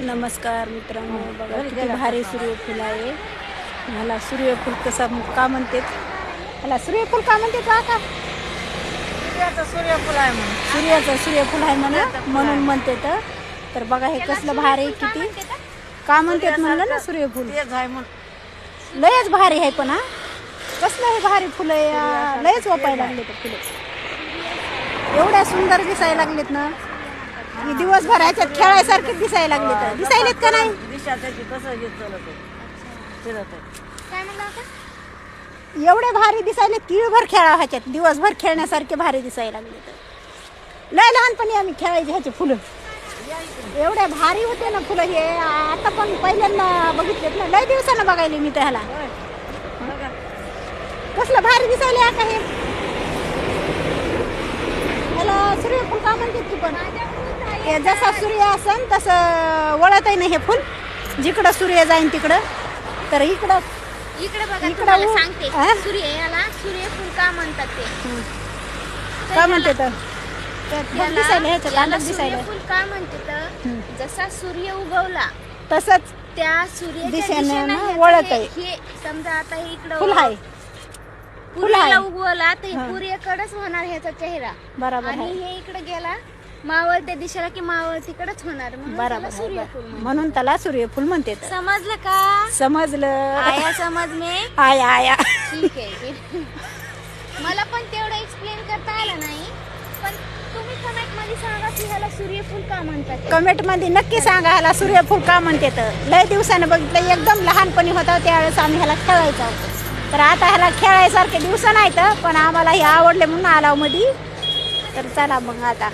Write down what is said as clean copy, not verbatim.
नमस्कार मित्रांनो, बघा किती भारी सूर्यफूल आहे. ह्याला सूर्यफूल कसं का म्हणतात? ह्याला सूर्यफूल का म्हणतात का? सूर्याचं सूर्यफूल आहे म्हणून. सूर्याचं सूर्यफूल आहे म्हणून म्हणतात. तर बघा हे कसलं भारी किती का म्हणतात म्हणलं ना सूर्यफूल. तेच आहे म्हणून. लयच भारी आहे पण हा कसलं हे भारी फुलं आहे. लयच वापायला लागले तर फुलं एवढ्या सुंदर दिसायला लागलेत ना की दिवसभर ह्याच्यात खेळायसारखे दिसायला लागले तर दिसायलेत का नाही. दिशा त्याची कसं हे चालत आहे, फिरत आहे. काय म्हणलं आता? एवढे भारी दिसायले किळभर खेळा ह्याच्यात दिवसभर खेळण्यासारखे भारी दिसायला लागले तर लय लहानपणी आम्ही खेळायचे ह्याचे फुलं. एवढे भारी होते ना फुलं हे. आता पण पहिल्यांदा बघितलेत ना, लय दिवसानं बघायले मी त्याला. बघा. कसलं भारी दिसायले आता हे. ह्याला सूर्यफूल का म्हणतात की पण हे जसा सूर्य असन तसं वळत आहे ना हे फुल. जिकडं सूर्य जाईन तिकडं. तर इकडं इकडे इकडं बघा सांगते. हा? याला सूर्यफूल का म्हणतात ते? का म्हणते तर दिसायला ह्याच्यात याला अंदाज दिसायला सूर्यफूल का म्हणते तर जसा सूर्य उगवला तसंच त्या सूर्याच्या दिशेनं दिशेनं ना ह्याचं वळत आहे. हे समजा आता हे इकडं फुल आहे. पूर्वेला उगवला तर हे पूर्वेकडेच होणार ह्याचा चेहरा. बरोबर आणि आहे. हे इकडे गेला मावळत्या दिशेला की मावळतीकडेच होणार, म्हणून त्याला बरोबर आहे. सूर्यफूल म्हणतात. म्हणून त्याला सूर्यफूल म्हणते तर. समजलं का? समजलं. आया समज में? आया आया ठीक आहे. मला पण तेवढं एक्सप्लेन करता आलं नाही, पण तुम्ही कमेंट मध्ये सांगा की ह्याला सूर्यफूल का म्हणतात ते. कमेंट मध्ये नक्की सांगा ह्याला सूर्यफूल का म्हणते तर. लय दिवसानं बघितलं, एकदम लहानपणी होता त्यावेळेस आम्ही ह्याला खेळायचो. तर आता ह्याला खेळायसारखे दिवस नाही तर पण आम्हाला हे आवडले म्हणून आला मध्ये. तर चला मग आता